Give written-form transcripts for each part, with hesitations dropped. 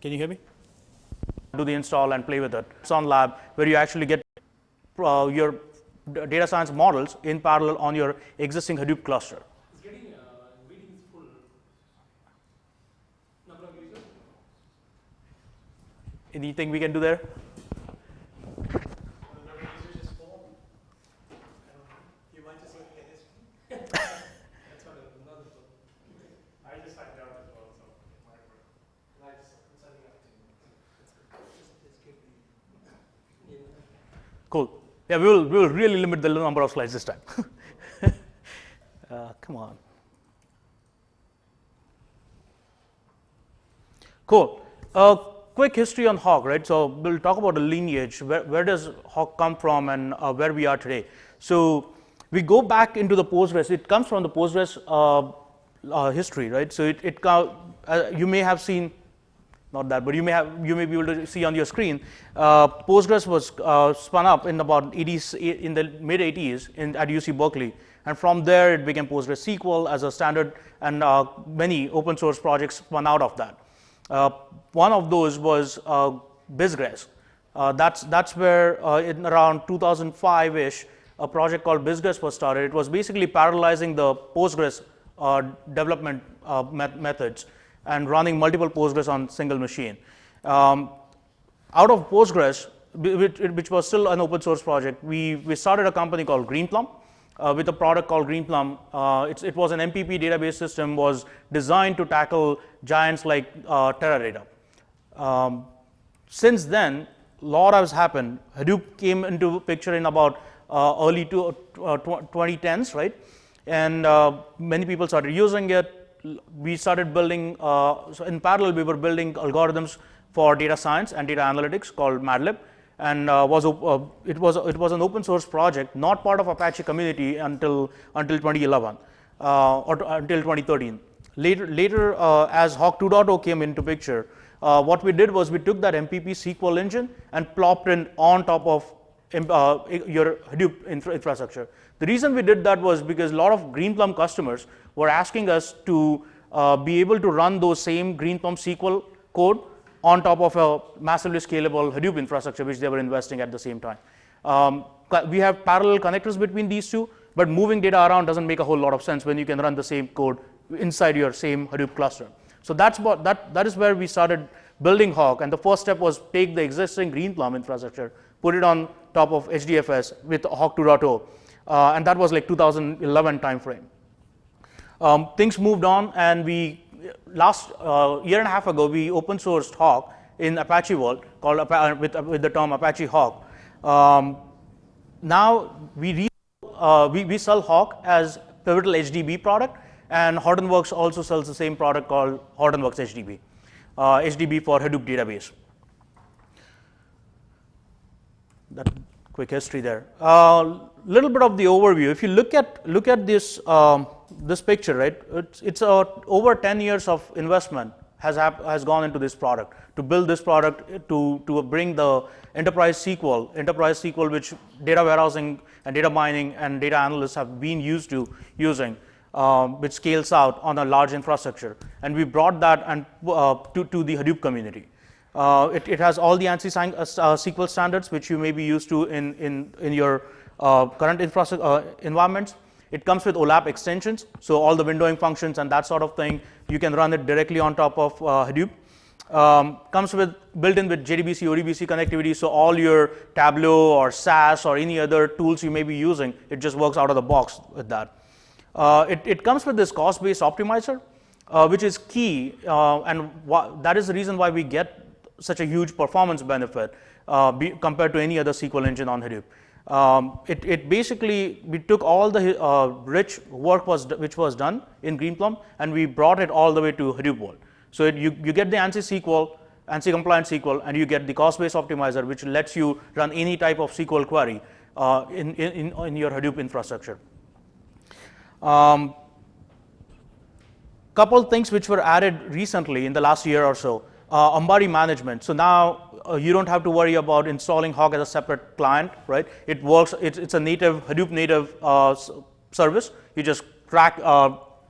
Can you hear me? Do the install and play with it. It's on lab where you actually get your data science models in parallel on your existing Hadoop cluster. It's getting meetings full. Number of users? Anything we can do there? You might just look at history. That's what another book. I just signed out as well, so it might work. And I just setting up to Cool. Yeah, we will really limit the number of slides this time. Come on. Cool. Quick history on HAWQ, right? So we'll talk about the lineage. Where does HAWQ come from and where we are today? So we go back into the Postgres. It comes from the Postgres history, right? So you may have seen, not that, but you may be able to see on your screen. Postgres was spun up in about in the mid 80s at UC Berkeley, and from there it became PostgreSQL as a standard, and many open source projects spun out of that. One of those was BizGres. That's where in around 2005-ish, a project called BizGres was started. It was basically parallelizing the Postgres development methods and running multiple Postgres on single machine. Out of Postgres, which was still an open source project, we started a company called Greenplum with a product called Greenplum. It was an MPP database system, was designed to tackle giants like Teradata. Since then, a lot has happened. Hadoop came into picture in about early 2010s, right? And many people started using it. We started building, so in parallel, we were building algorithms for data science and data analytics called MADlib, and it was an open source project, not part of Apache community until 2011 or until 2013. Later, as HAWQ 2.0 came into picture, what we did was we took that MPP SQL engine and plopped it on top of your Hadoop infrastructure. The reason we did that was because a lot of Greenplum customers were asking us to be able to run those same Greenplum SQL code on top of a massively scalable Hadoop infrastructure, which they were investing at the same time. We have parallel connectors between these two, but moving data around doesn't make a whole lot of sense when you can run the same code inside your same Hadoop cluster. So that is where we started building HAWQ, and the first step was take the existing Greenplum infrastructure, put it on top of HDFS with HAWQ 2.0, and that was like 2011 timeframe. Things moved on, and last year and a half ago, we open sourced HAWQ in Apache world called with the term Apache HAWQ. Now we sell HAWQ as Pivotal HDB product, and Hortonworks also sells the same product called Hortonworks HDB, HDB for Hadoop database. That quick history there. Little bit of the overview. If you look at this this picture, right? It's over 10 years of investment has gone into this product to build this product to bring the enterprise SQL, which data warehousing and data mining and data analysts have been using, which scales out on a large infrastructure, and we brought that and to the Hadoop community. It has all the ANSI SQL standards which you may be used to in your current infrastructure environments. It comes with OLAP extensions, so all the windowing functions and that sort of thing, you can run it directly on top of Hadoop. Comes built in with JDBC, ODBC connectivity, so all your Tableau or SAS or any other tools you may be using, it just works out of the box with that. It comes with this cost-based optimizer, which is key, and that is the reason why we get such a huge performance benefit compared to any other SQL engine on Hadoop. It basically, we took all the rich work which was done in Greenplum, and we brought it all the way to Hadoop world. So you get the ANSI SQL, ANSI compliant SQL, and you get the cost-based optimizer, which lets you run any type of SQL query in your Hadoop infrastructure. Couple things which were added recently in the last year or so. Ambari management. So now you don't have to worry about installing HAWQ as a separate client, right? It works. It's a native Hadoop native service. You just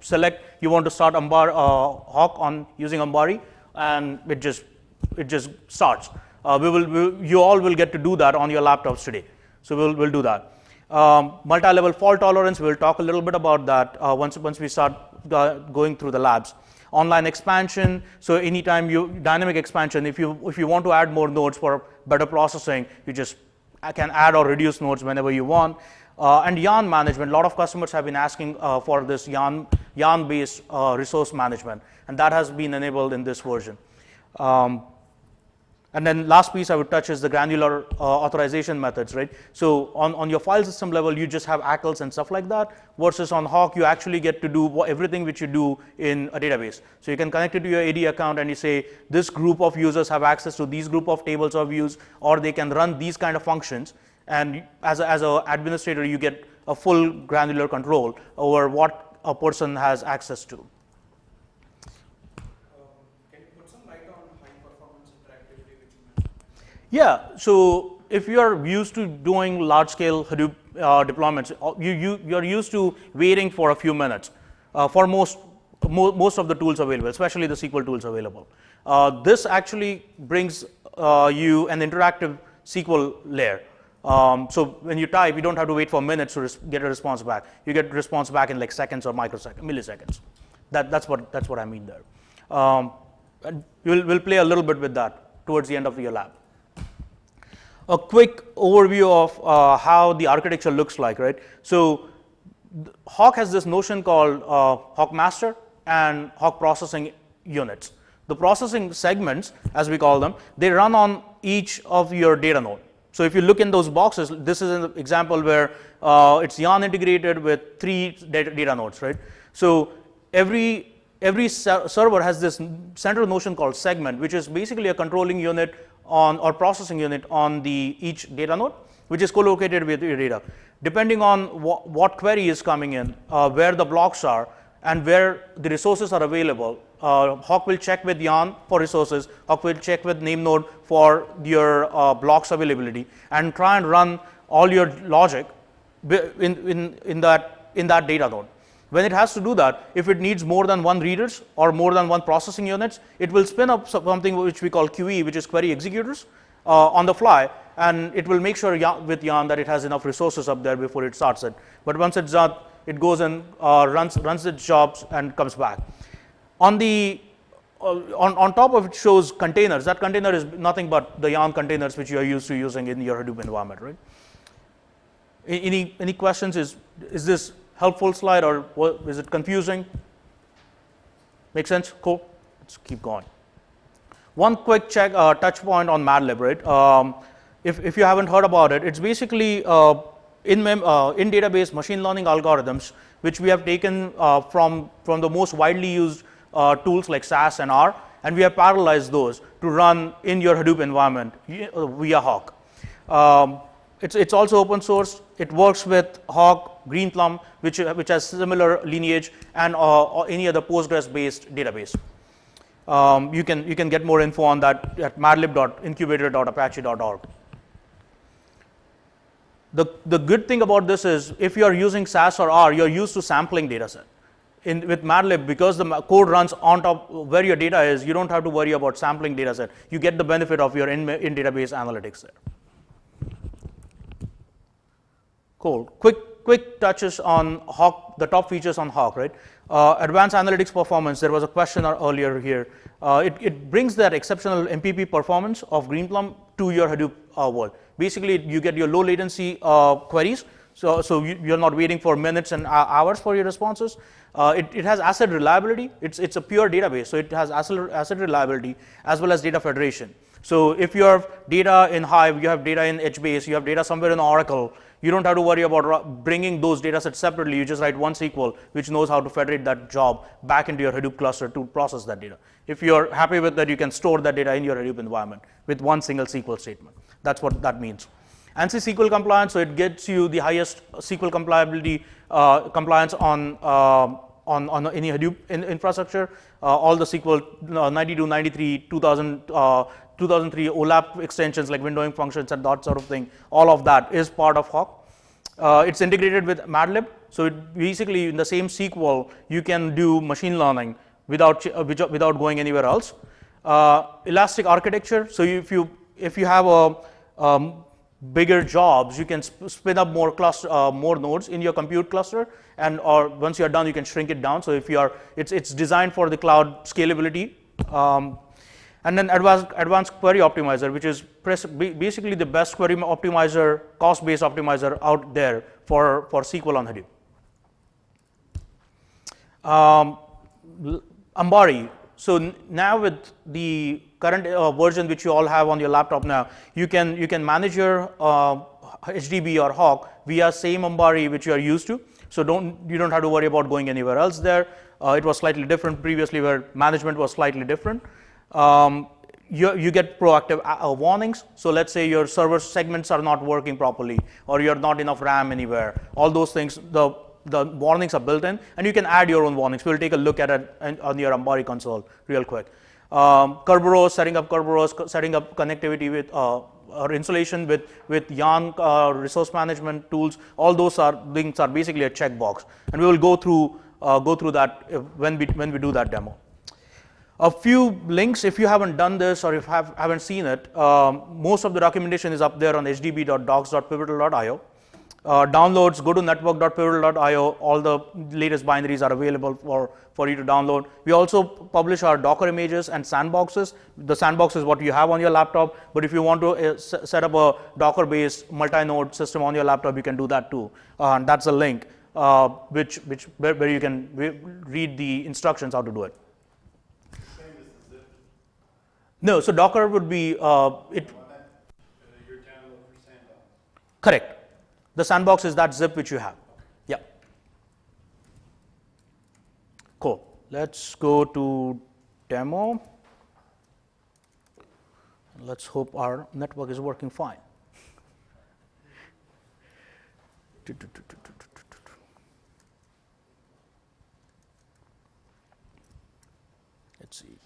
select you want to start HAWQ on using Ambari, and it just starts. You all will get to do that on your laptops today. So we'll do that. Multi-level fault tolerance, we'll talk a little bit about that once we start going through the labs. Online expansion, so anytime dynamic expansion, if you want to add more nodes for better processing, you just can add or reduce nodes whenever you want. And yarn management, a lot of customers have been asking for this yarn-based resource management, and that has been enabled in this version. And then last piece I would touch is the granular authorization methods, right? So on your file system level, you just have ACLs and stuff like that, versus on HAWQ, you actually get to do everything which you do in a database. So you can connect it to your AD account and you say, this group of users have access to these group of tables of views, or they can run these kind of functions. And as an administrator, you get a full granular control over what a person has access to. Yeah, so if you are used to doing large-scale Hadoop deployments, you're used to waiting for a few minutes for most of the tools available, especially the SQL tools available. This actually brings you an interactive SQL layer. So when you type, you don't have to wait for minutes to get a response back. You get response back in like seconds or milliseconds. That's what I mean there. And we'll play a little bit with that towards the end of your lab. A quick overview of how the architecture looks like, right? So HAWQ has this notion called HAWQ master and HAWQ processing units. The processing segments, as we call them, they run on each of your data node. So if you look in those boxes, this is an example where it's yarn integrated with 3 data nodes, right? So every server has this central notion called segment, which is basically a controlling unit or processing unit on each data node, which is co-located with your data. Depending on what query is coming in, where the blocks are, and where the resources are available, HAWQ will check with yarn for resources, HAWQ will check with name node for your blocks availability, and try and run all your logic in that data node. When it has to do that, if it needs more than 1 readers or more than 1 processing units, it will spin up something which we call QE, which is query executors, on the fly, and it will make sure with yarn that it has enough resources up there before it starts it. But once it's done, it goes and runs its jobs and comes back. On top of it shows containers. That container is nothing but the yarn containers which you are used to using in your Hadoop environment, right? Any questions? Is this helpful slide, or is it confusing? Make sense? Cool. Let's keep going. One quick touch point on MADlib, right? If you haven't heard about it, it's basically in database machine learning algorithms, which we have taken from the most widely used tools like SAS and R, and we have parallelized those to run in your Hadoop environment via HAWQ. It's also open source. It works with HAWQ, Greenplum, which has similar lineage, and any other Postgres-based database. You can get more info on that at madlib.incubator.apache.org. The good thing about this is, if you are using SAS or R, you're used to sampling data set. With MADlib, because the code runs on top where your data is, you don't have to worry about sampling data set. You get the benefit of your in-database analytics there. Cool. Quick touches on HAWQ, the top features on HAWQ, right? Advanced analytics performance, there was a question earlier here. It brings that exceptional MPP performance of Greenplum to your Hadoop world. Basically, you get your low latency queries, so you're not waiting for minutes and hours for your responses. It has asset reliability. It's a pure database, so it has asset reliability as well as data federation. So if you have data in Hive, you have data in HBase, you have data somewhere in Oracle, you don't have to worry about bringing those data sets separately. You just write one SQL which knows how to federate that job back into your Hadoop cluster to process that data. If you're happy with that, you can store that data in your Hadoop environment with one single SQL statement. That's what that means. ANSI SQL compliance, so it gets you the highest SQL compliance on any Hadoop infrastructure. All the SQL 92, 93, 2000, 2003 OLAP extensions like windowing functions and that sort of thing, all of that is part of HAWQ. It's integrated with MADlib, so basically in the same SQL you can do machine learning without going anywhere else. Elastic architecture. So if you have bigger jobs, you can spin up more more nodes in your compute cluster, or once you're done, you can shrink it down. So if it's designed for the cloud scalability. And then advanced query optimizer, which is basically the best query optimizer, cost-based optimizer out there for SQL on Hadoop. Ambari. So now with the current version which you all have on your laptop now, you can manage your HDB or HAWQ via same Ambari which you are used to. So you don't have to worry about going anywhere else there. It was slightly different previously, where management was slightly different. You get proactive warnings. So let's say your server segments are not working properly, or you're not enough RAM anywhere. All those things, the warnings are built in, and you can add your own warnings. We'll take a look at it on your Ambari console real quick. Kerberos, setting up Kerberos, setting up connectivity with or installation with Yarn resource management tools. All those things are basically a checkbox, and we will go through that when we do that demo. A few links, if you haven't done this or if haven't seen it, most of the documentation is up there on hdb.docs.pivotal.io. Downloads, go to network.pivotal.io. All the latest binaries are available for you to download. We also publish our Docker images and sandboxes. The sandbox is what you have on your laptop, but if you want to set up a Docker-based multi-node system on your laptop, you can do that too. And that's a link where you can read the instructions how to do it. No, so Docker would be Correct. The sandbox is that zip which you have. Yeah. Cool. Let's go to demo. Let's hope our network is working fine. Let's see.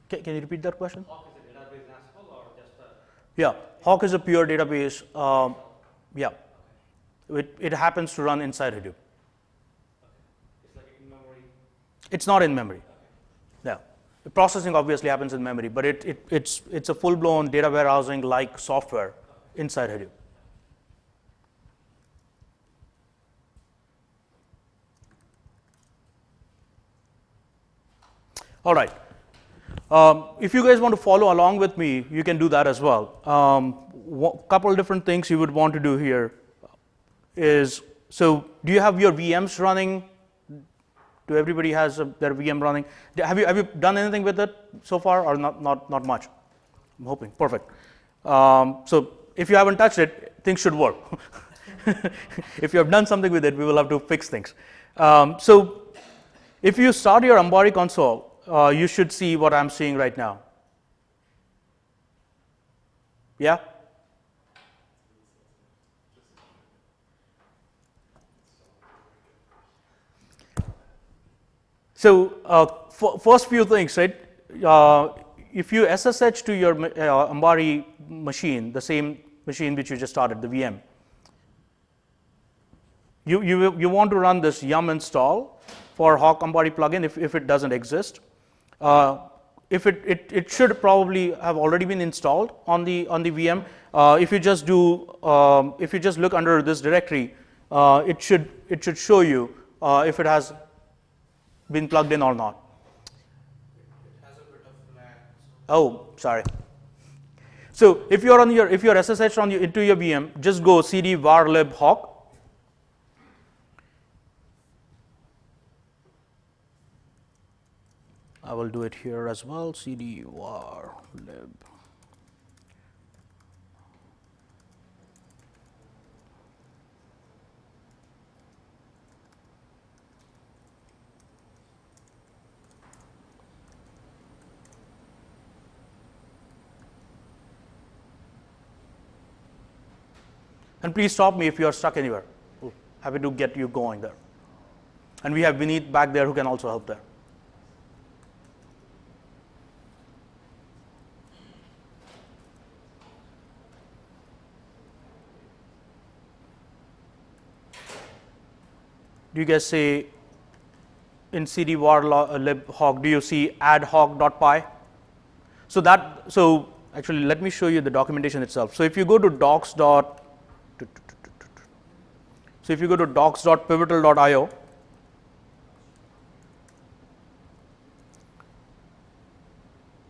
Can you repeat that question? HAWQ is a database Ansible or just a? Yeah, HAWQ is a pure database. Yeah, it happens to run inside Hadoop. Okay. It's like in memory? It's not in memory. Okay. Yeah, the processing obviously happens in memory, but it's a full-blown data warehousing like software inside Hadoop. All right. If you guys want to follow along with me, you can do that as well. Couple of different things you would want to do here is, so do you have your VMs running? Do everybody has their VM running? Have you done anything with it so far, or not much? I'm hoping. Perfect. So if you haven't touched it, things should work. If you have done something with it, we will have to fix things. So if you start your Ambari console, you should see what I'm seeing right now. Yeah? So first few things, right? If you SSH to your Ambari machine, the same machine which you just started, the VM, you want to run this yum install for HAWQ Ambari plugin if it doesn't exist. If it should probably have already been installed on the VM. If you just look under this directory, it should show you if it has been plugged in or not. It has a bit of lag. Oh, sorry. So if you're SSH into your VM, just go cd var lib HAWQ. I will do it here as well, cd var lib. And please stop me if you are stuck anywhere. Happy to get you going there. And we have Vineet back there who can also help there. Do you guys see in cd var lib hawk, do you see add hawk.py? So actually, let me show you the documentation itself. So if you go to docs.pivotal.io,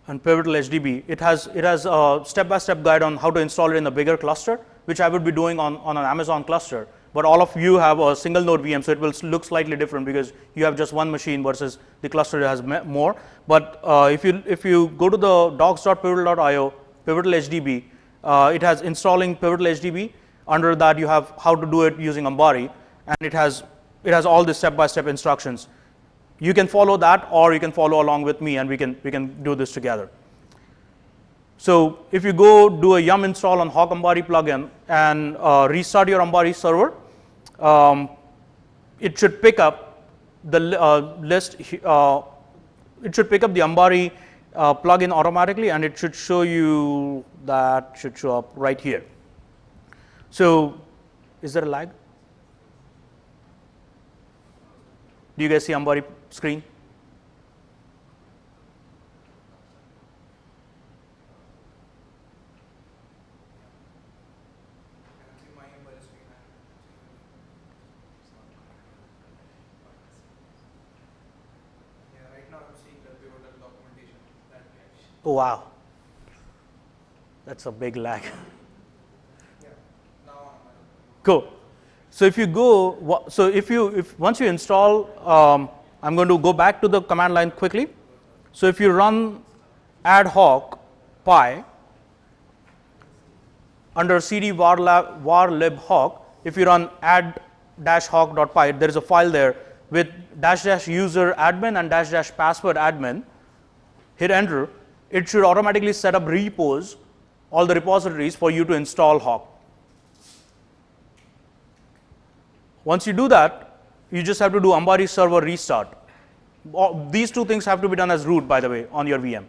and Pivotal HDB, it has a step-by-step guide on how to install it in a bigger cluster, which I would be doing on an Amazon cluster. But all of you have a single node VM, so it will look slightly different because you have just one machine versus the cluster has more. But if you go to the docs.pivotal.io, Pivotal HDB, it has installing Pivotal HDB. Under that, you have how to do it using Ambari, and it has all the step-by-step instructions. You can follow that, or you can follow along with me, and we can do this together. So if you go do a yum install on Hawk Ambari plugin and restart your Ambari server, it should pick up the list. It should pick up the Ambari plugin automatically, and it should show you that should show up right here. So is there a lag? Do you guys see Ambari screen? Oh wow, that's a big lag. Cool. So if you go, once you install, I'm going to go back to the command line quickly. So if you run add hawk py under cd var lib hawk, if you run add -hawk.py, there is a file there with --user admin and --password admin. Hit enter. It should automatically set up repos, all the repositories for you to install Hawk. Once you do that, you just have to do Ambari server restart. These two things have to be done as root, by the way, on your VM.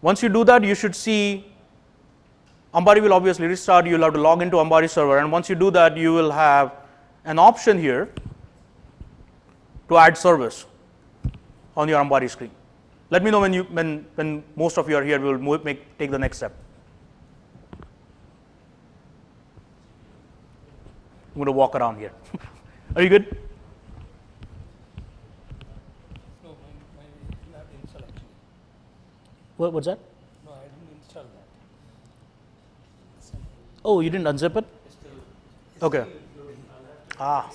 Once you do that, you should see Ambari will obviously restart. You'll have to log into Ambari server, and once you do that, you will have an option here to add service on your Ambari screen. Let me know when most of you are here. We will take the next step. I'm going to walk around here. Are you good? No, my not install actually. What's that? No, I didn't install that. Oh, you didn't unzip it? Okay. Ah.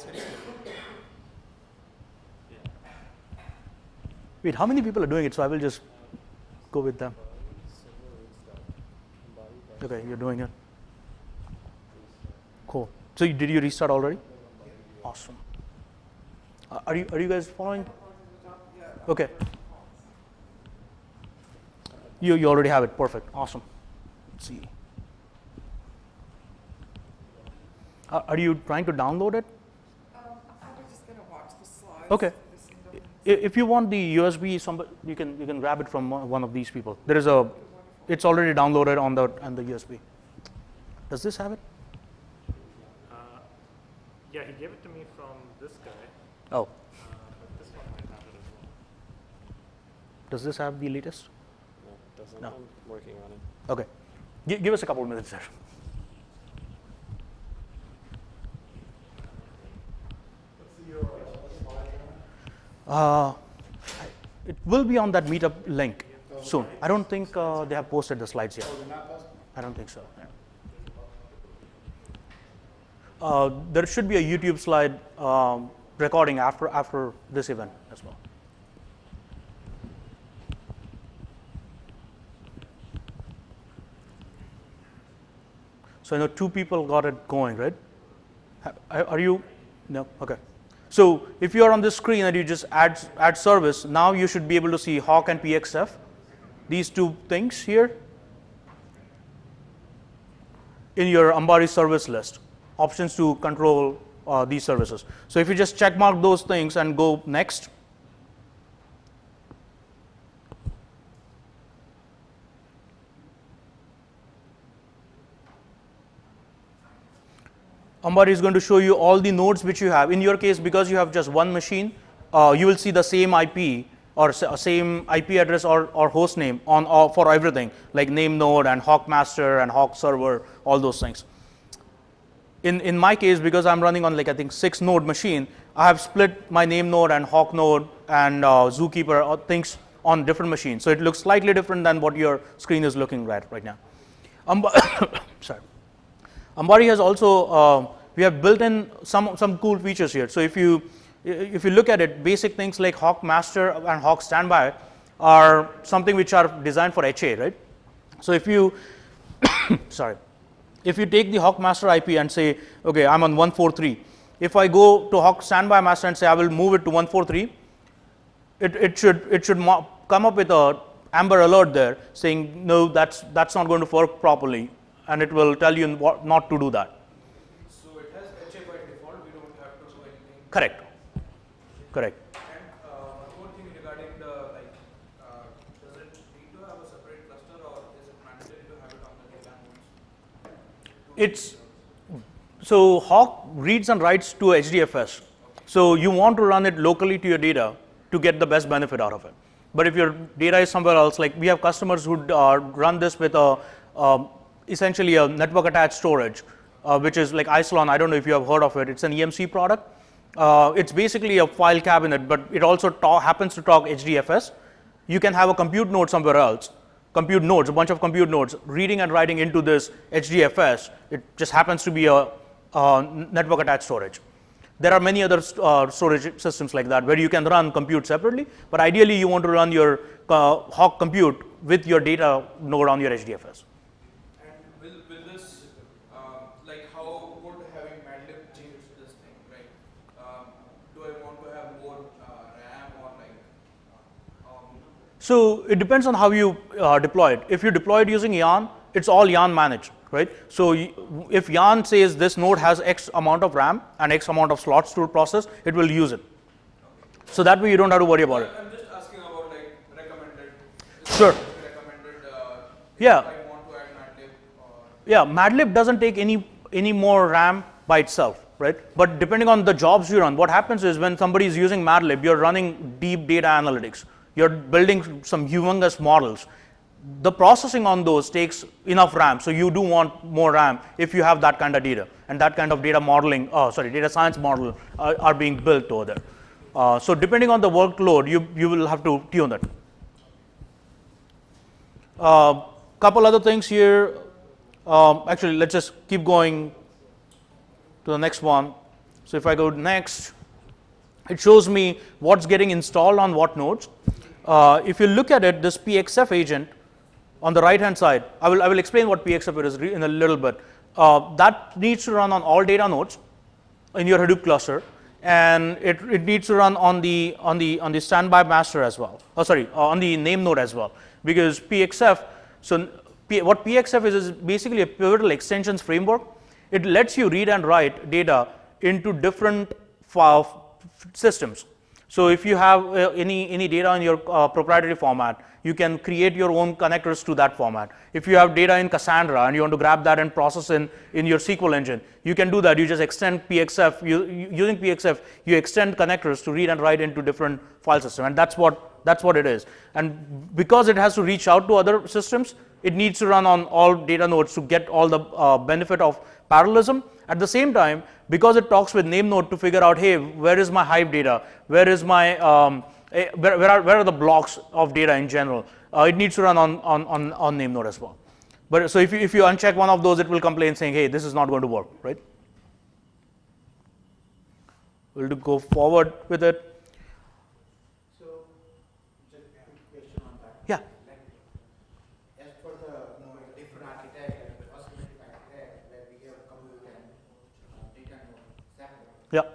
Wait, how many people are doing it? So I will just go with them. Okay, you're doing it. Cool. So did you restart already? Awesome. Are you guys following? Okay. You already have it. Perfect. Awesome. Let's see. Are you trying to download it? I was just going to watch the slides. Okay. If you want the USB, you can grab it from one of these people. There is it's already downloaded on the USB. Does this have it? Yeah, he gave it to me from this guy. Oh. But this one might have it as well. Does this have the latest? No, it doesn't. No. I'm working on it. Okay. Give us a couple of minutes there. It will be on that Meetup link soon. I don't think they have posted the slides yet. I don't think so. Yeah. There should be a YouTube slide recording after this event as well. So I know 2 people got it going, right? Are you? No? Okay. So if you are on this screen and you just add service, now you should be able to see Hawk and PXF, these 2 things here in your Ambari service list. Options to control these services. So if you just check mark those things and go next. Ambari is going to show you all the nodes which you have. In your case, because you have just one machine, you will see the same IP or same IP address or host name on for everything, like name node and HAWQ master and HAWQ server, all those things. In my case, because I'm running on like I think 6 node machine, I have split my name node and HAWQ node and Zookeeper things on different machines. So it looks slightly different than what your screen is looking at right now. Sorry. Ambari has also we have built in some cool features here. So if you look at it, basic things like HAWQ master and HAWQ standby are something which are designed for HA, right? So if you sorry, if you take the HAWQ master IP and say, okay, I'm on 143. If I go to HAWQ standby master and say I will move it to 143, it should come up with a Amber alert there saying no, that's not going to work properly, and it will tell you not to do that. So it has HA by default, we don't have to do anything. Correct. Correct. And one more thing regarding the does it need to have a separate cluster or is it mandatory to have it on the data nodes? So HAWQ reads and writes to HDFS. So you want to run it locally to your data to get the best benefit out of it. But if your data is somewhere else, like we have customers who run this with essentially a network attached storage, which is like Isilon. I don't know if you have heard of it. It's an EMC product. It's basically a file cabinet, but it also happens to talk HDFS. You can have a compute node somewhere else, compute nodes, a bunch of compute nodes, reading and writing into this HDFS. It just happens to be a network attached storage. There are many other storage systems like that where you can run compute separately, but ideally you want to run your HAWQ compute with your data node on your HDFS. And will this, like how would having MADlib change this thing, right? Do I want to have more RAM or like? So it depends on how you deploy it. If you deploy it using Yarn, it's all Yarn managed, right? So if Yarn says this node has X amount of RAM and X amount of slots to process, it will use it. So that way you don't have to worry about it. I'm just asking about like recommended. Sure. Recommended. Yeah. If I want to add MADlib or. Yeah, MADlib doesn't take any more RAM by itself, right? But depending on the jobs you run, what happens is when somebody is using MADlib, you're running deep data analytics. You're building some humongous models. The processing on those takes enough RAM, so you do want more RAM if you have that kind of data, and that kind of data modeling, data science model are being built over there. So depending on the workload, you will have to tune that. Couple other things here. Actually, let's just keep going to the next one. So if I go next, it shows me what's getting installed on what nodes. If you look at it, this PXF agent on the right hand side, I will explain what PXF is in a little bit. That needs to run on all data nodes in your Hadoop cluster, and it needs to run on the standby master as well. On the name node as well, because PXF. So what PXF is basically a pivotal extensions framework. It lets you read and write data into different systems. So if you have any data in your proprietary format, you can create your own connectors to that format. If you have data in Cassandra and you want to grab that and process in your SQL engine, you can do that. You just extend PXF. Using PXF, you extend connectors to read and write into different file systems, and that's what it is. And because it has to reach out to other systems, it needs to run on all data nodes to get all the benefit of parallelism. At the same time, because it talks with name node to figure out, hey, where is my Hive data? Where is my where are the blocks of data in general? It needs to run on name node as well. But so if you uncheck one of those, it will complain saying, hey, this is not going to work, right? We'll go forward with it. So, just a quick question on that. Yeah. As for the different architect and the cosmetic architect, where we have compute and data node separate. Yeah.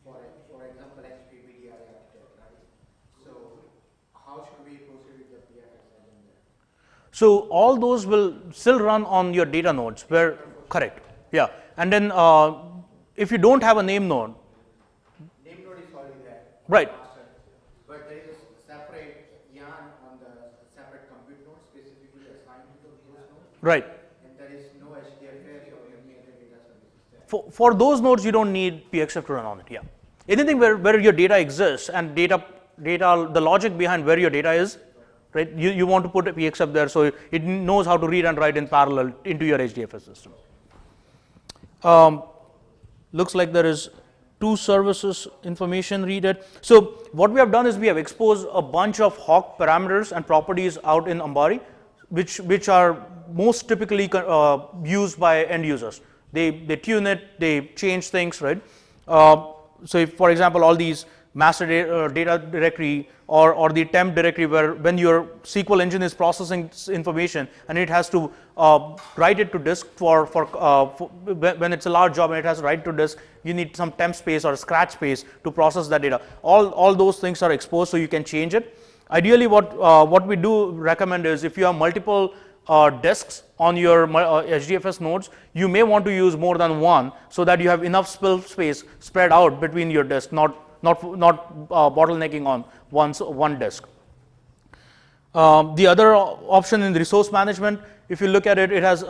For example, HPBDI architect, right? So, how should we proceed with the PFS engine there? So all those will still run on your data nodes. Correct. Yeah. And then if you don't have a name node, Name node is already there. right? Master. But there is a separate yarn on the separate compute node specifically assigned to those nodes. Right. And there is no HDFS or any other data services there. For those nodes, you don't need pxf to run on it. Yeah. Anything where your data exists and the logic behind where your data is, right? You want to put a pxf there so it knows how to read and write in parallel into your HDFS system. Looks like there is 2 services information read it. So what we have done is we have exposed a bunch of HAWQ parameters and properties out in Ambari, which are most typically used by end users. They tune it, they change things, right? So if, for example, all these master data directory or the temp directory where when your SQL engine is processing information and it has to write it to disk for when it's a large job and it has to write to disk, you need some temp space or scratch space to process that data. All those things are exposed so you can change it. Ideally, what we do recommend is if you have multiple disks on your HDFS nodes, you may want to use more than one so that you have enough space spread out between your disks, not bottlenecking on one disk. The other option in resource management, if you look at it, it has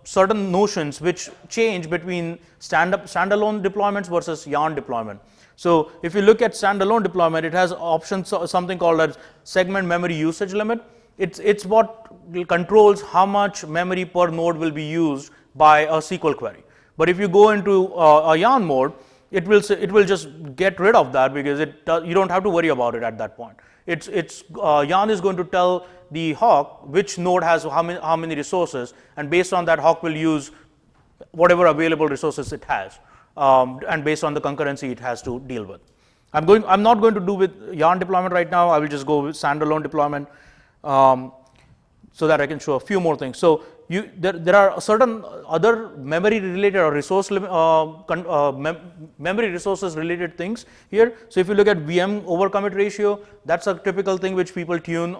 certain notions which change between standalone deployments versus yarn deployment. So if you look at standalone deployment, it has options, something called as segment memory usage limit. It's what controls how much memory per node will be used by a SQL query. But if you go into a yarn mode, it will just get rid of that because you don't have to worry about it at that point. Yarn is going to tell the HAWQ which node has how many resources, and based on that, HAWQ will use whatever available resources it has, and based on the concurrency it has to deal with. I'm not going to do with yarn deployment right now. I will just go with standalone deployment so that I can show a few more things. So there are certain other memory related or resource memory resources related things here. So if you look at VM overcommit ratio, that's a typical thing which people tune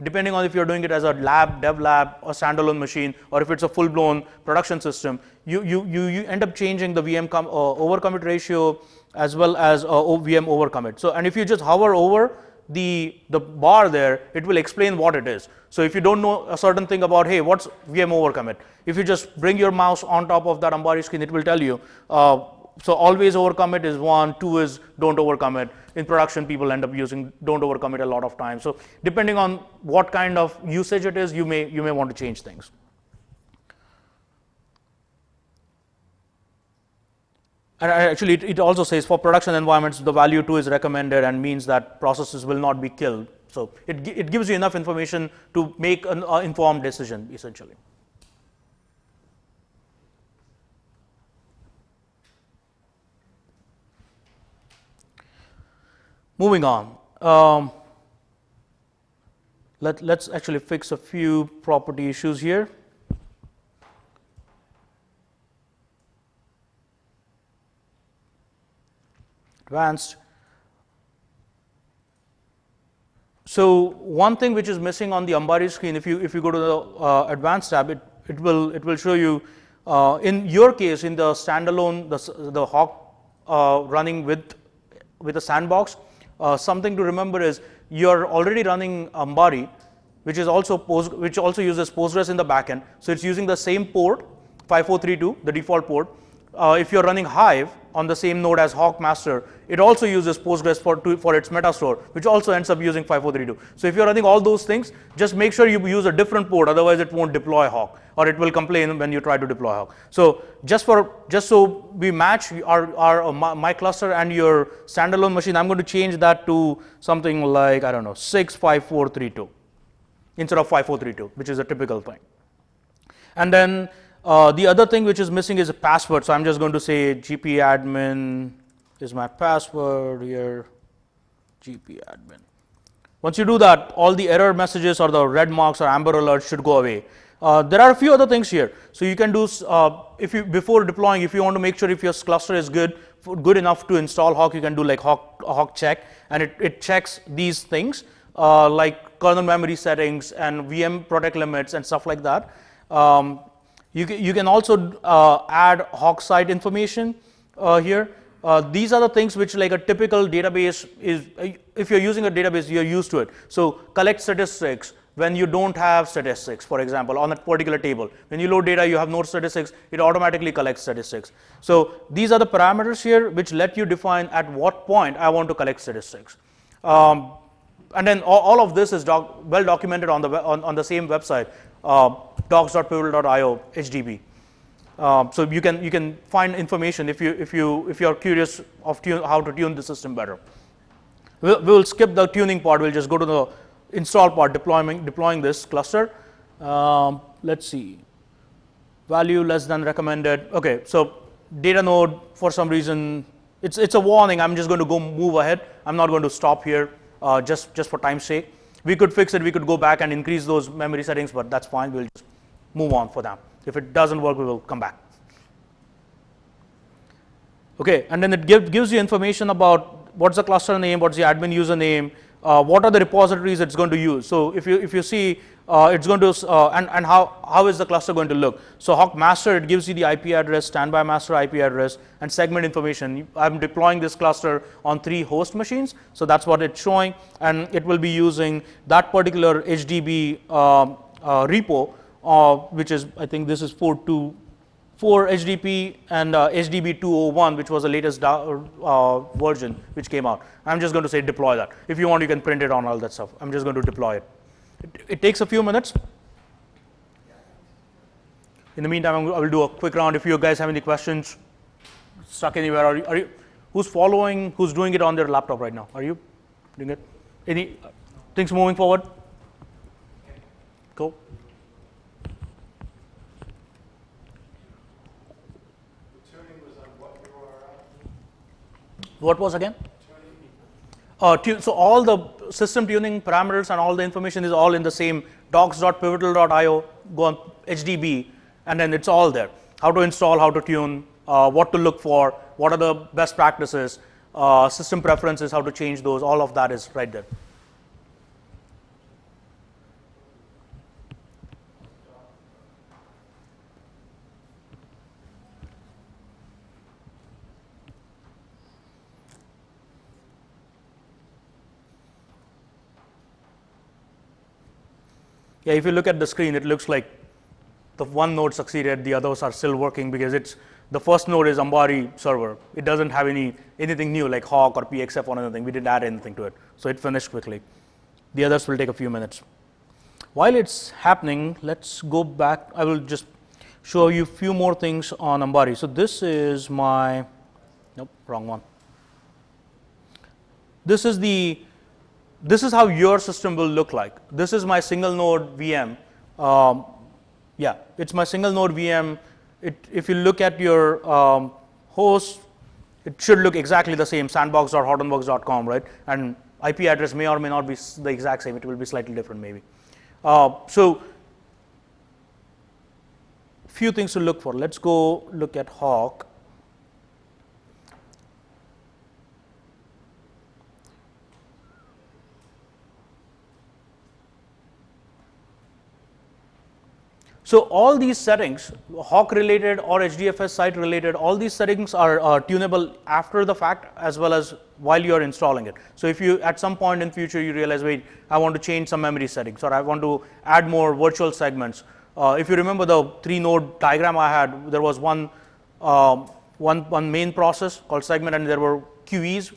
depending on if you're doing it as a lab, dev lab, or standalone machine, or if it's a full-blown production system. You end up changing the VM overcommit ratio as well as VM overcommit. So and if you just hover over the bar there, it will explain what it is. So if you don't know a certain thing about, hey, what's VM overcommit? If you just bring your mouse on top of that Ambari screen, it will tell you. So always overcommit is 1, 2 is don't overcommit. In production, people end up using don't overcommit a lot of times. So depending on what kind of usage it is, you may want to change things. And actually, it also says for production environments, the value 2 is recommended and means that processes will not be killed. So it gives you enough information to make an informed decision, essentially. Moving on. Let's actually fix a few property issues here. Advanced. So one thing which is missing on the Ambari screen, if you go to the advanced tab, it will show you in your case in the standalone the HAWQ running with a sandbox. Something to remember is you're already running Ambari, which also uses Postgres in the backend. So it's using the same port 5432, the default port. If you're running Hive on the same node as HAWQ master, it also uses Postgres for its metastore, which also ends up using 5432. So if you're running all those things, just make sure you use a different port, otherwise it won't deploy HAWQ, or it will complain when you try to deploy HAWQ. So just so we match my cluster and your standalone machine, I'm going to change that to something like, I don't know, 65432 instead of 5432, which is a typical thing. And then the other thing which is missing is a password. So I'm just going to say gpadmin is my password here, gpadmin. Once you do that, all the error messages or the red marks or amber alerts should go away. There are a few other things here. So you can do, before deploying, if you want to make sure if your cluster is good enough to install HAWQ, you can do like HAWQ check, and it checks these things like kernel memory settings and VM protect limits and stuff like that. You can also add HAWQ site information here. These are the things which like a typical database is, if you're using a database, you're used to it. So collect statistics when you don't have statistics, for example, on a particular table. When you load data, you have no statistics, it automatically collects statistics. So these are the parameters here which let you define at what point I want to collect statistics. And then all of this is well documented on the same website, docs.pivotal.io HDB. So you can find information if you're curious of how to tune the system better. We'll skip the tuning part. We'll just go to the install part, deploying this cluster. Let's see, value less than recommended. Okay, so data node for some reason it's a warning. I'm just going to go move ahead. I'm not going to stop here just for time's sake. We could fix it. We could go back and increase those memory settings, but that's fine. We'll just move on for now. If it doesn't work, we will come back. Okay, and then it gives you information about what's the cluster name, what's the admin username, what are the repositories it's going to use. So if you see, it's going to and how is the cluster going to look? So HAWQ master, it gives you the IP address, standby master IP address, and segment information. I'm deploying this cluster on 3 host machines, so that's what it's showing, and it will be using that particular HDB repo. Which is, I think this is 4.2.4 HDP and HDB 2.0.1, which was the latest version which came out. I'm just going to say deploy that. If you want, you can print it on all that stuff. I'm just going to deploy it. It takes a few minutes. In the meantime, I will do a quick round. If you guys have any questions, stuck anywhere, are you who's doing it on their laptop right now? Are you doing it? Any things moving forward? Cool. What was again? So all the system tuning parameters and all the information is all in the same docs.pivotal.io, go on HDB, and then it's all there. How to install, how to tune, what to look for, what are the best practices, system preferences, how to change those, all of that is right there. Yeah, if you look at the screen, it looks like the one node succeeded, the others are still working because the first node is Ambari server. It doesn't have anything new like HAWQ or PXF or anything. We didn't add anything to it, so it finished quickly. The others will take a few minutes. While it's happening, let's go back. I will just show you a few more things on Ambari. So this is my, nope, wrong one. This is how your system will look like. This is my single node VM. Yeah, it's my single node VM. If you look at your host, it should look exactly the same, sandbox.hortonworks.com, right? And IP address may or may not be the exact same. It will be slightly different maybe. So few things to look for. Let's go look at HAWQ. So all these settings, HAWQ related or HDFS site related, all these settings are tunable after the fact as well as while you're installing it. So if you at some point in future you realize, wait, I want to change some memory settings or I want to add more virtual segments. If you remember the 3-node diagram I had, there was one main process called segment and there were QEs,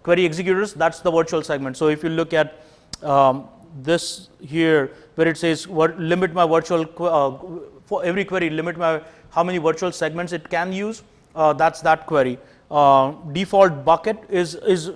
query executors. That's the virtual segment. So if you look at this here, where it says limit my virtual for every query, limit how many virtual segments it can use. That's that query. Default bucket is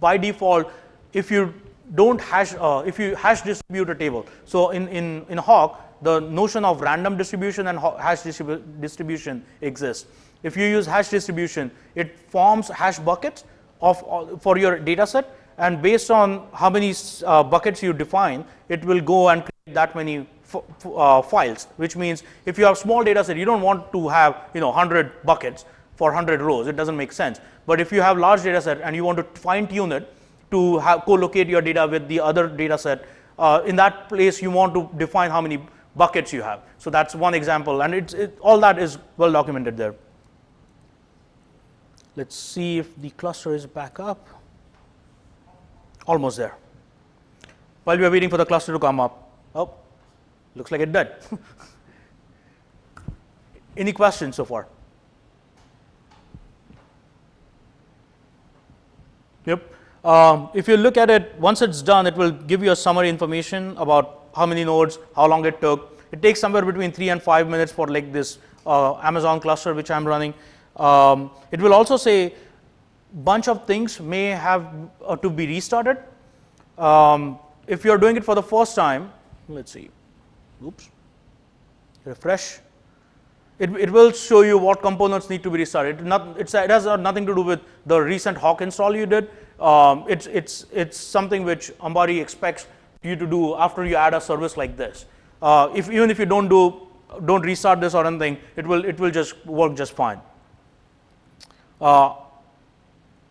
by default if you don't hash if you hash distribute a table. So in HAWQ, the notion of random distribution and hash distribution exists. If you use hash distribution, it forms hash buckets for your data set. And based on how many buckets you define, it will go and create that many files, which means if you have small data set, you don't want to have 100 buckets for 100 rows. It doesn't make sense. But if you have large data set and you want to fine tune it to co-locate your data with the other data set, in that place you want to define how many buckets you have. So that's one example, and all that is well documented there. Let's see if the cluster is back up. Almost there. While we are waiting for the cluster to come up, oh, looks like it did. Any questions so far? Yep. If you look at it, once it's done, it will give you a summary information about how many nodes, how long it took. It takes somewhere between 3 and 5 minutes for like this Amazon cluster which I'm running. It will also say bunch of things may have to be restarted. If you're doing it for the first time, let's see, oops, refresh. It will show you what components need to be restarted. It has nothing to do with the recent HAWQ install you did. It's something which Ambari expects you to do after you add a service like this. Even if you don't restart this or anything, it will just work just fine.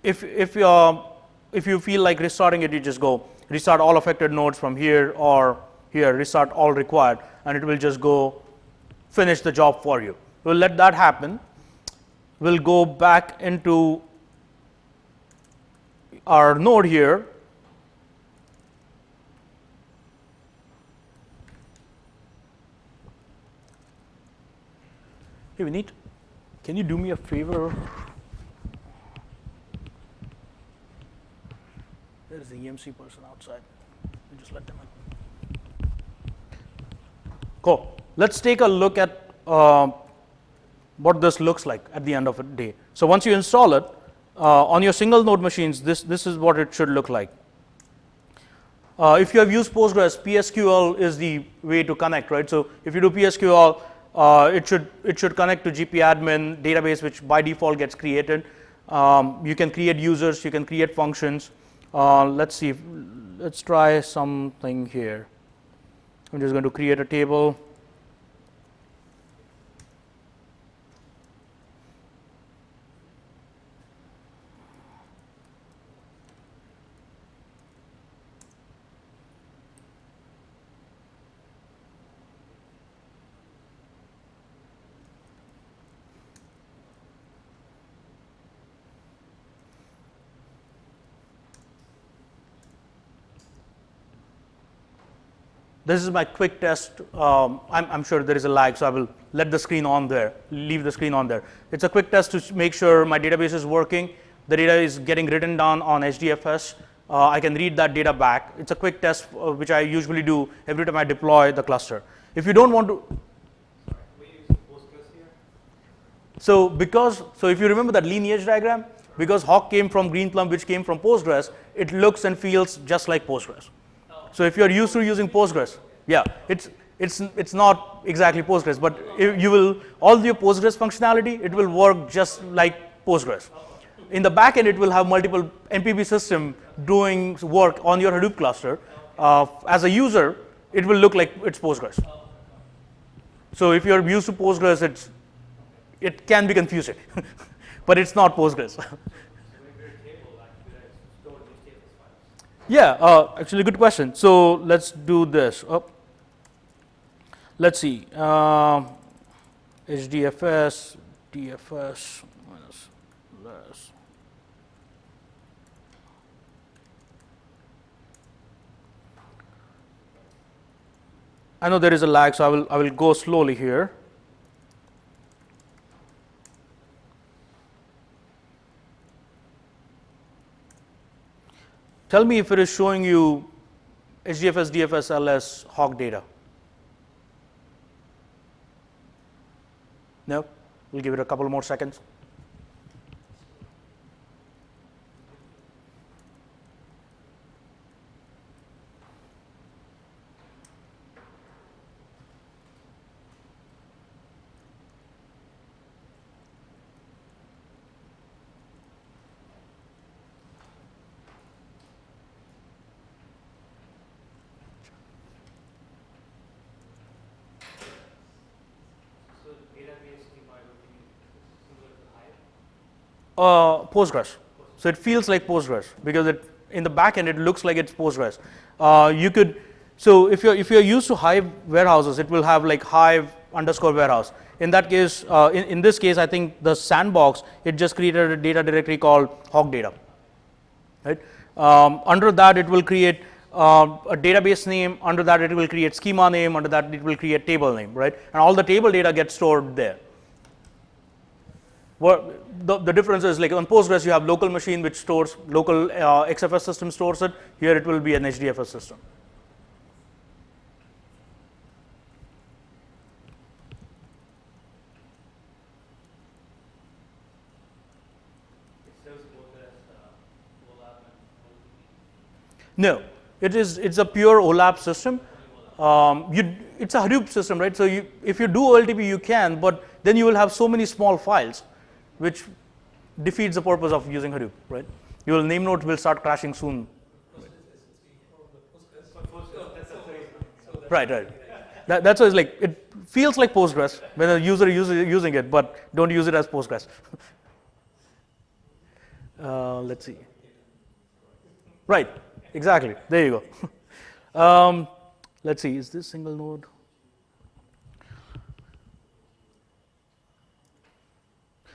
If you feel like restarting it, you just go restart all affected nodes from here or here, restart all required, and it will just go finish the job for you. We'll let that happen. We'll go back into our node here. Hey, Vineet, can you do me a favor? There's the EMC person outside. You just let them in. Cool. Let's take a look at what this looks like at the end of the day. So once you install it, on your single node machines, this is what it should look like. If you have used Postgres, PSQL is the way to connect, right? So if you do PSQL, it should connect to GPadmin database, which by default gets created. You can create users, you can create functions. Let's see, let's try something here. I'm just going to create a table. This is my quick test. I'm sure there is a lag, so I will let the screen on there, leave the screen on there. It's a quick test to make sure my database is working. The data is getting written down on HDFS. I can read that data back. It's a quick test, which I usually do every time I deploy the cluster. If you don't want to, We use Postgres here. So if you remember that lineage diagram, because HAWQ came from Greenplum, which came from Postgres, it looks and feels just like Postgres. So if you're used to using Postgres, yeah, it's not exactly Postgres, but if you will, all your Postgres functionality, it will work just like Postgres. In the back end, it will have multiple MPP system doing work on your Hadoop cluster. As a user, it will look like it's Postgres. So if you're used to Postgres, it can be confusing, but it's not Postgres. Yeah, actually, good question. So let's do this. Let's see. HDFS, DFS minus less. I know there is a lag, so I will go slowly here. Tell me if it is showing you HDFS, DFS, LS, HAWQ data. No? We'll give it a couple more seconds. Postgres. So it feels like Postgres because in the back end it looks like it's Postgres. So if you're used to Hive warehouses, it will have like Hive underscore warehouse. In that case, in this case, I think the sandbox, it just created a data directory called HAWQ data. Right? Under that, it will create a database name. Under that, it will create schema name. Under that, it will create table name. Right? And all the table data gets stored there. The difference is, like on Postgres, you have local machine which stores, local XFS system stores it. Here it will be an HDFS system. No, it's a pure OLAP system. It's a Hadoop system, right? So if you do OLTP, you can, but then you will have so many small files, which defeats the purpose of using Hadoop, right? Your name nodes will start crashing soon. Right. That's why it's like, it feels like Postgres when a user is using it, but don't use it as Postgres. Let's see. Right, exactly. There you go. Let's see, is this single node?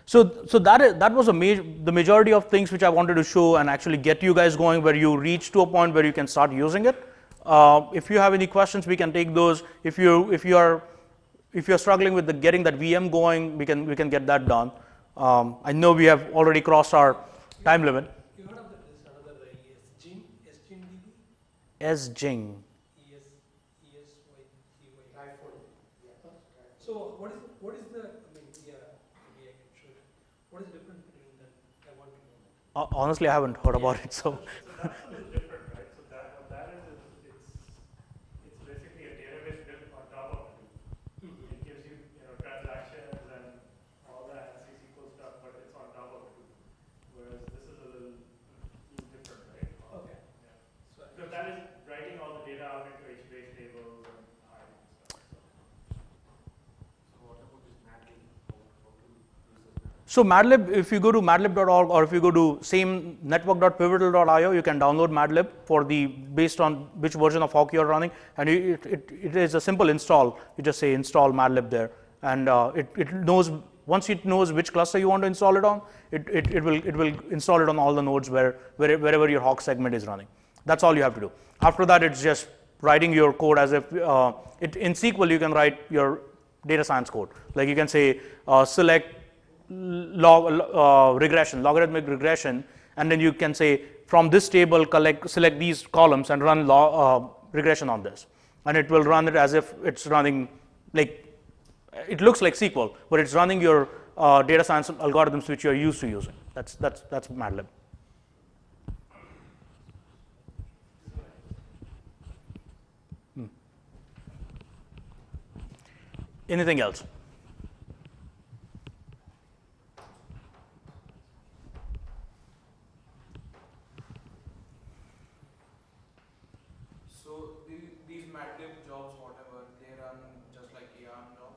So that was the majority of things which I wanted to show and actually get you guys going, where you reach to a point where you can start using it. If you have any questions, we can take those. If you're struggling with getting that VM going, we can get that done. I know we have already crossed our time limit. You heard of this another SGIN, SGIN-DB? SGIN. So what is the, I mean, maybe I can show it. What is the difference between them? I want to know. Honestly, I haven't heard about it, so. So that's a little different, right? So what that is it's basically a database built on top of Hadoop. It gives you, transactions and all that SQL stuff, but it's on top of Hadoop. Whereas this is a little different, right? Okay. Yeah. So that is writing all the data out into HBase tables and hiding stuff. So MADlib, if you go to madlib.org or if you go to same network.pivotal.io, you can download MADlib based on which version of HAWQ you're running, and it is a simple install. You just say install MADlib there, and it knows, once it knows which cluster you want to install it on, it will install it on all the nodes wherever your HAWQ segment is running. That's all you have to do. After that, it's just writing your code as if in SQL you can write your data science code. Like you can say select logarithmic regression, and then you can say from this table select these columns and run regression on this, and it will run it as if it's running, like it looks like SQL, but it's running your data science algorithms which you're used to using. That's MADlib. Anything else? These MADlib jobs, whatever, they run just like yarn jobs?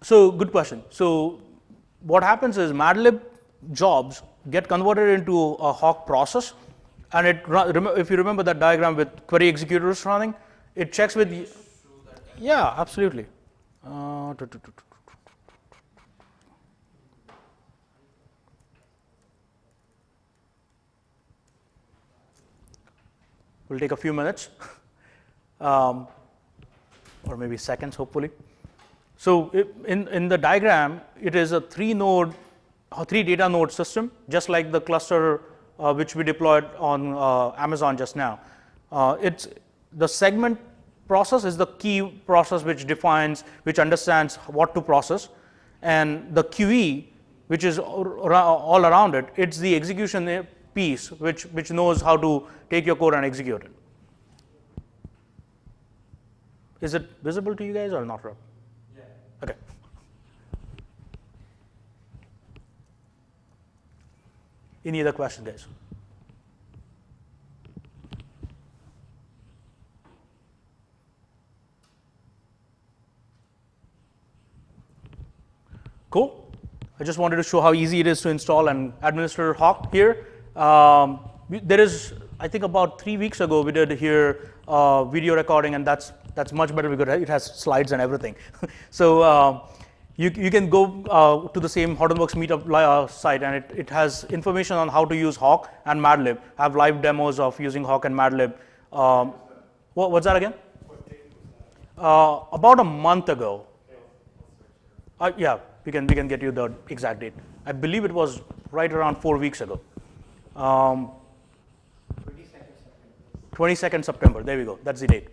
So good question. So what happens is MADlib jobs get converted into a HAWQ process, and if you remember that diagram with query executors running, it checks with. Yeah, absolutely. Will take a few minutes, or maybe seconds, hopefully. So in the diagram, it is a three data node system, just like the cluster which we deployed on Amazon just now. It's the segment process is the key process which understands what to process, and the QE, which is all around it, it's the execution piece which knows how to take your code and execute it. Is it visible to you guys or not, Rob? Yeah. Okay. Any other questions, guys? Cool. I just wanted to show how easy it is to install and administer HAWQ here. There is, I think about 3 weeks ago, we did here video recording, and that's That's much better because it has slides and everything. So you can go to the same Hortonworks Meetup site, and it has information on how to use HAWQ and MADlib. I have live demos of using HAWQ and MADlib. What's that again? About a month ago. Yeah, we can get you the exact date. I believe it was right around 4 weeks ago. 22nd September. There we go. That's the date.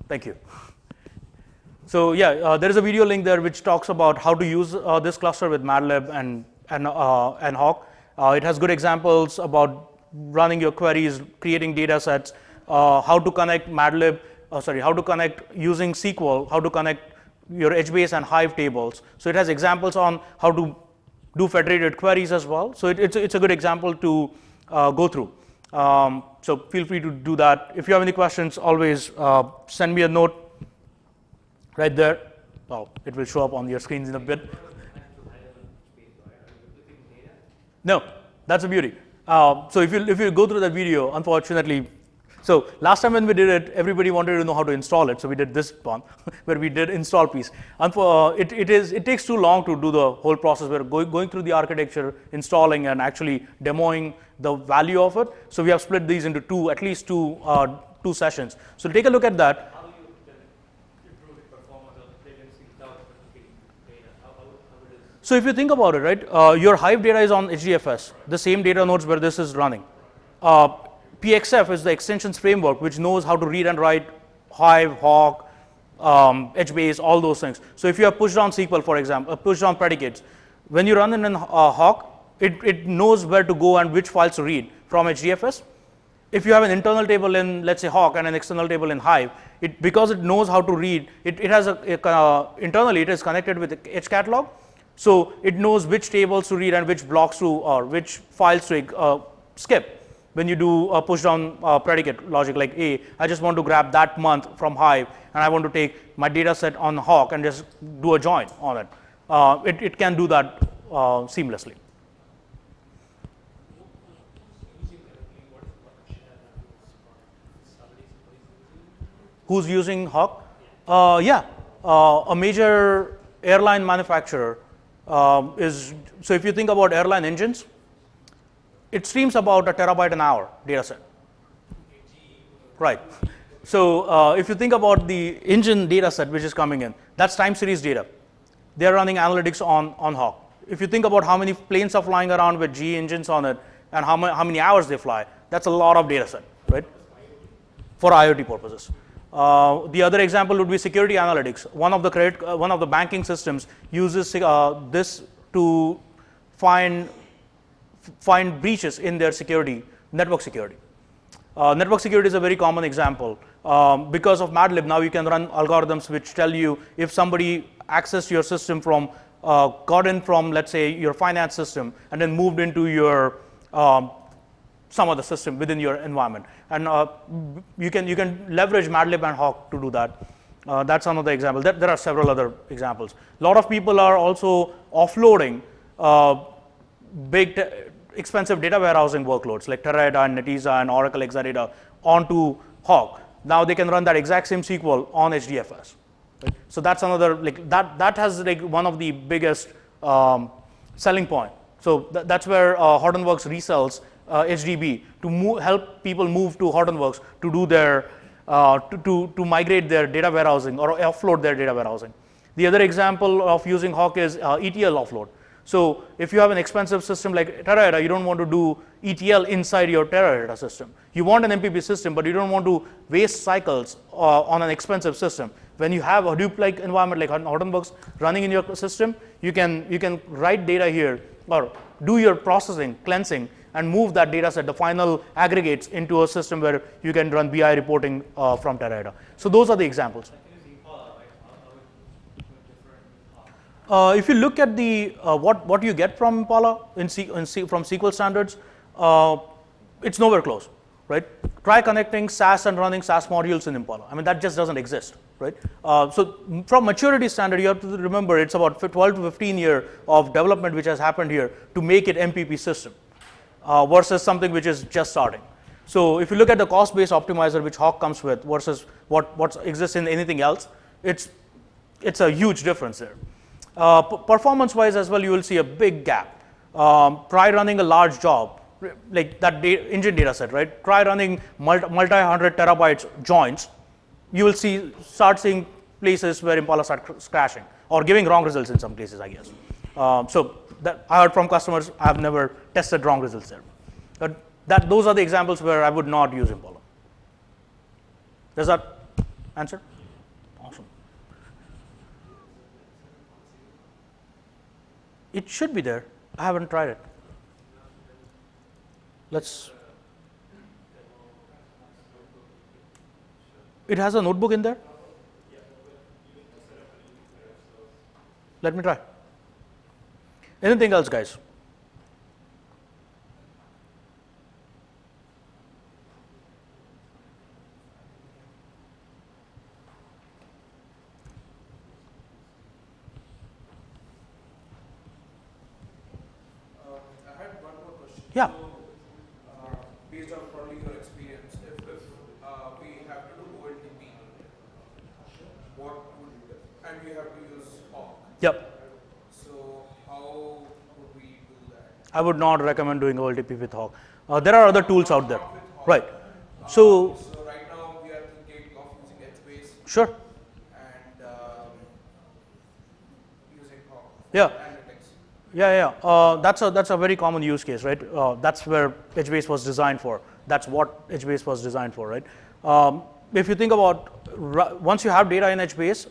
Thank you. So yeah, there is a video link there which talks about how to use this cluster with MADlib and HAWQ. It has good examples about running your queries, creating data sets, how to connect MADlib, how to connect using SQL, how to connect your HBase and Hive tables. So it has examples on how to do federated queries as well. So it's a good example to go through. So feel free to do that. If you have any questions, always send me a note right there. Well, it will show up on your screens in a bit. No, that's the beauty. So if you go through that video, unfortunately, so last time when we did it, everybody wanted to know how to install it. So we did this one where we did install piece. It takes too long to do the whole process. We're going through the architecture, installing, and actually demoing the value of it. So we have split these into at least two sessions. So take a look at that. How do you improve the performance of latency without replicating data? How it is? So if you think about it, right, your Hive data is on HDFS, the same data nodes where this is running. PXF is the extensions framework which knows how to read and write Hive, HAWQ, HBase, all those things. So if you have pushed on SQL, for example, pushed on predicates, when you run in HAWQ, it knows where to go and which files to read from HDFS. If you have an internal table in, let's say, HAWQ and an external table in Hive, because it knows how to read, it has internally it is connected with the HCatalog, so it knows which tables to read and which blocks to, or which files to skip. When you do a push down predicate logic like I just want to grab that month from Hive and I want to take my data set on HAWQ and just do a join on it. It can do that seamlessly. Who's using HAWQ? Yeah, a major airline manufacturer is, so if you think about airline engines, it streams about a terabyte an hour data set. Right. So if you think about the engine data set which is coming in, that's time series data. They're running analytics on HAWQ. If you think about how many planes are flying around with GE engines on it and how many hours they fly, that's a lot of data set, right? For IoT purposes. The other example would be security analytics. One of the banking systems uses this to find breaches in their security, network security. Network security is a very common example. Because of MADlib, now you can run algorithms which tell you if somebody accessed your system from, got in from, let's say, your finance system and then moved into your some other system within your environment. And you can leverage MADlib and HAWQ to do that. That's another example. There are several other examples. A lot of people are also offloading big expensive data warehousing workloads like Teradata and Netezza and Oracle Exadata onto HAWQ. Now they can run that exact same SQL on HDFS. Right? So that's another, like that has like one of the biggest selling point. So that's where Hortonworks resells HDB to help people move to Hortonworks to do their to migrate their data warehousing or offload their data warehousing. The other example of using HAWQ is ETL offload. So if you have an expensive system like Teradata, you don't want to do ETL inside your Teradata system. You want an MPP system, but you don't want to waste cycles on an expensive system. When you have a Hadoop-like environment like Hortonworks running in your system, you can write data here or do your processing, cleansing, and move that data set, the final aggregates, into a system where you can run BI reporting from Teradata. So those are the examples. If you look at the what you get from Impala from SQL standards, it's nowhere close, right? Try connecting SAS and running SAS modules in Impala. I mean, that just doesn't exist, right? So from maturity standard, you have to remember it's about 12 to 15 years of development which has happened here to make it MPP system versus something which is just starting. So if you look at the cost-based optimizer which HAWQ comes with versus what exists in anything else, it's a huge difference there. Performance-wise as well, you will see a big gap. Try running a large job, like that engine data set, right? Try running multi-hundred terabytes joins. You will start seeing places where Impala starts crashing or giving wrong results in some cases, I guess. So that I heard from customers, I've never tested wrong results there. But those are the examples where I would not use Impala. Does that answer? Awesome. It should be there. I haven't tried it. It has a notebook in there? Let me try. Anything else, guys? I had one more question. Yeah. So, based on probably your experience, if we have to do OLTP, what would, and we have to use HAWQ. Yep. So how would we do that? I would not recommend doing OLTP with HAWQ. There are other tools out there. Right. So right now we are thinking of using HBase sure. and using HAWQ. Yeah. Analytics. Yeah. That's a very common use case, right? That's where HBase was designed for. That's what HBase was designed for, right? If you think about once you have data in HBase,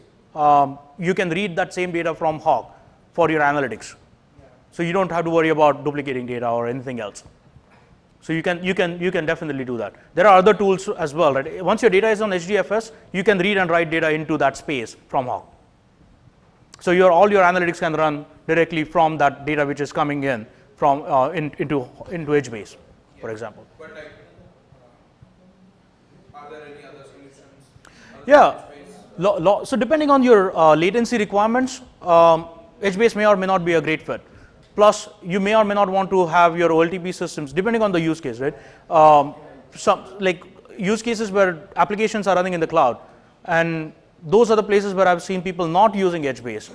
you can read that same data from HAWQ for your analytics. So you don't have to worry about duplicating data or anything else. So you can definitely do that. There are other tools as well, right? Once your data is on HDFS, you can read and write data into that space from HAWQ. So all your analytics can run directly from that data which is coming in from into HBase, for example. But like, are there any other solutions? Yeah. So depending on your latency requirements, HBase may or may not be a great fit. Plus, you may or may not want to have your OLTP systems, depending on the use case, right? Some like use cases where applications are running in the cloud, and those are the places where I've seen people not using HBase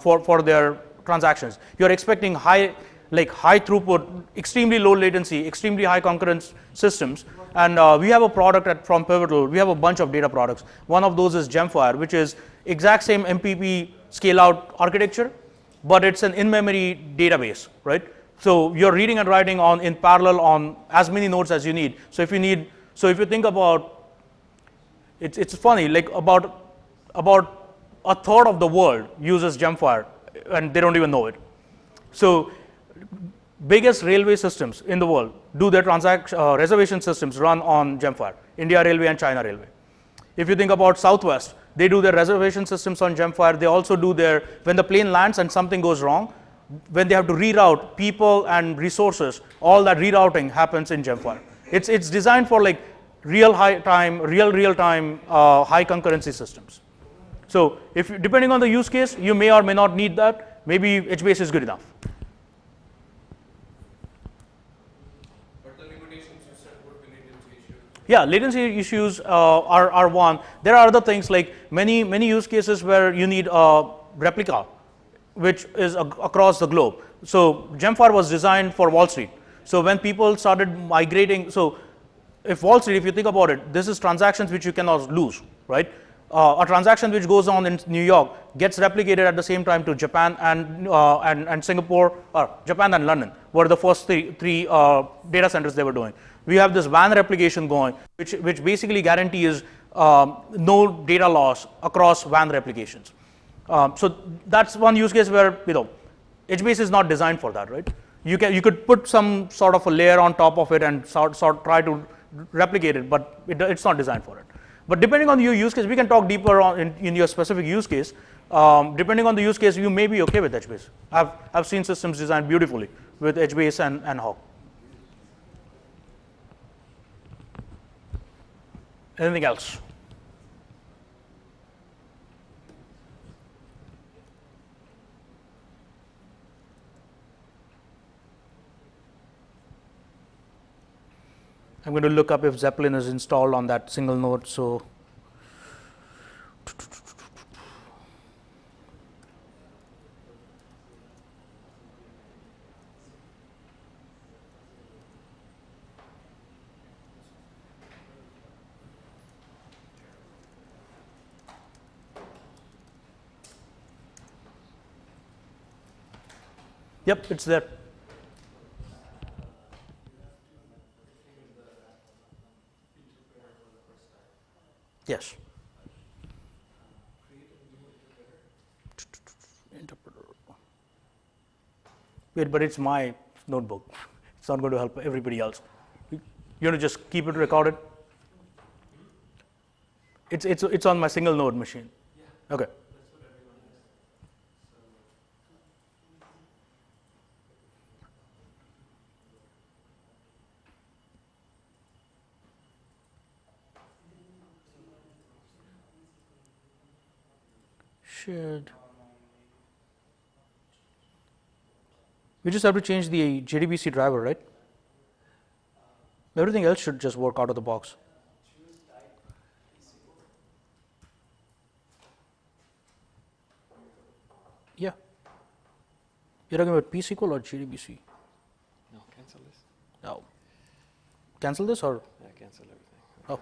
for their transactions. You're expecting high throughput, extremely low latency, extremely high concurrence systems. And we have a product from Pivotal. We have a bunch of data products. One of those is Gemfire, which is exact same MPP scale-out architecture, but it's an in-memory database, right? So you're reading and writing in parallel on as many nodes as you need. So if you think about, it's funny, like about a third of the world uses Gemfire, and they don't even know it. So biggest railway systems in the world do their reservation systems run on Gemfire, India Railway and China Railway. If you think about Southwest, they do their reservation systems on Gemfire. They also do when the plane lands and something goes wrong, when they have to reroute people and resources, all that rerouting happens in Gemfire. It's designed for like real time, high concurrency systems. So depending on the use case, you may or may not need that. Maybe HBase is good enough. Yeah, latency issues are one. There are other things like many use cases where you need a replica, which is across the globe. So Gemfire was designed for Wall Street. So when people started migrating, so if Wall Street, if you think about it, this is transactions which you cannot lose, right? A transaction which goes on in New York gets replicated at the same time to Japan and Singapore, or Japan and London were the first three data centers they were doing. We have this WAN replication going, which basically guarantees no data loss across WAN replications. So that's one use case where HBase is not designed for that, right? You could put some sort of a layer on top of it and try to replicate it, but it's not designed for it. But depending on your use case, we can talk deeper in your specific use case. Depending on the use case, you may be okay with HBase. I've seen systems designed beautifully with HBase and HAWQ. Anything else? I'm going to look up if Zeppelin is installed on that single node. So yep, it's there. Yes. Interpreter. Wait, but it's my notebook. It's not going to help everybody else. You want to just keep it recorded? It's on my single node machine. Okay. We just have to change the JDBC driver, right? Everything else should just work out of the box. Yeah. You're talking about pSQL or JDBC? No, cancel this. No. Cancel this or? Yeah, cancel everything. Oh.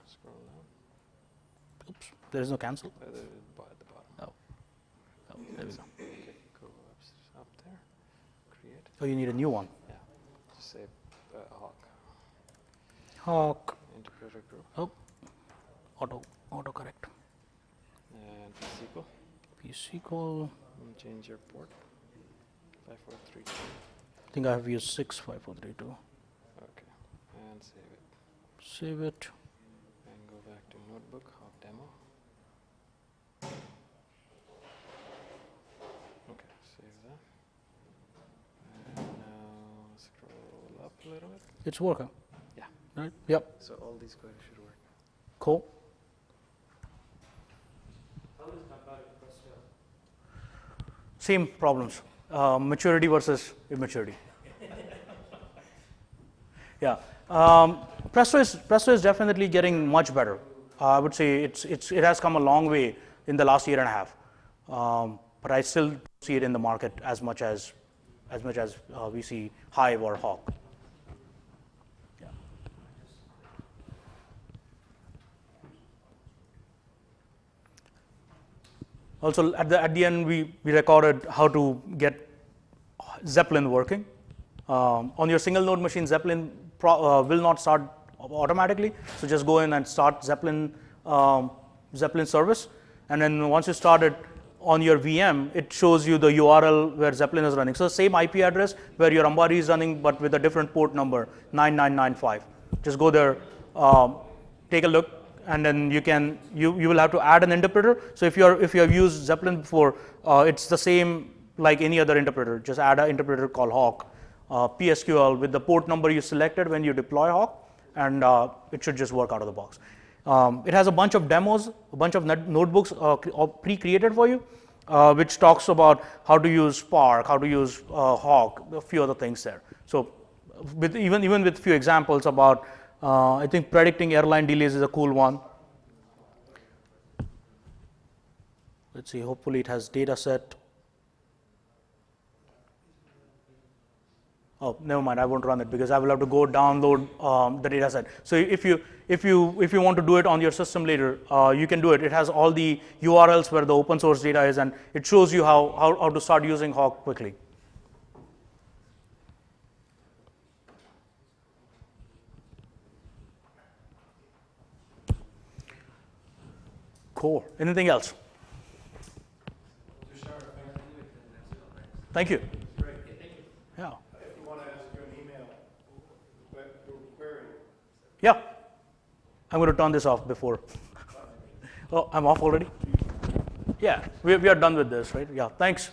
Scroll down. Oops. There is no cancel. At the bottom. Oh. Oh, there we go. Okay, go up there. Create. Oh, you need a new one. Yeah. Just say HAWQ. HAWQ. Interpreter group. Oh. Autocorrect. And pSQL. pSQL. And change your port. 5432. I think I have used 65432. Okay. And save it. Save it. And go back to notebook, HAWQ demo. Okay, save that. And now scroll up a little bit. It's working. Yeah. Right? Yep. So all these queries should work. Cool. How is Ambari Presto? Same problems. Maturity versus immaturity. Yeah. Presto is definitely getting much better. I would say it has come a long way in the last year and a half. But I still see it in the market as much as we see Hive or HAWQ. Yeah. Also, at the end, we recorded how to get Zeppelin working. On your single node machine, Zeppelin will not start automatically. So just go in and start Zeppelin service, and then once you start it on your VM, it shows you the URL where Zeppelin is running. So same IP address where your Ambari is running, but with a different port number, 9995. Just go there, take a look, and then you will have to add an interpreter. So if you have used Zeppelin before, it's the same like any other interpreter. Just add an interpreter called HAWQ, PSQL with the port number you selected when you deploy HAWQ, and it should just work out of the box. It has a bunch of demos, a bunch of notebooks pre-created for you, which talks about how to use Spark, how to use HAWQ, a few other things there. So even with a few examples about, I think predicting airline delays is a cool one. Let's see, hopefully it has data set. Oh, never mind, I won't run it because I will have to go download the data set. So if you want to do it on your system later, you can do it. It has all the URLs where the open source data is, and it shows you how to start using HAWQ quickly. Cool. Anything else? Thank you. Yeah. Yeah, I'm going to turn this off before. Oh, I'm off already? Yeah, we are done with this, right? Yeah, thanks.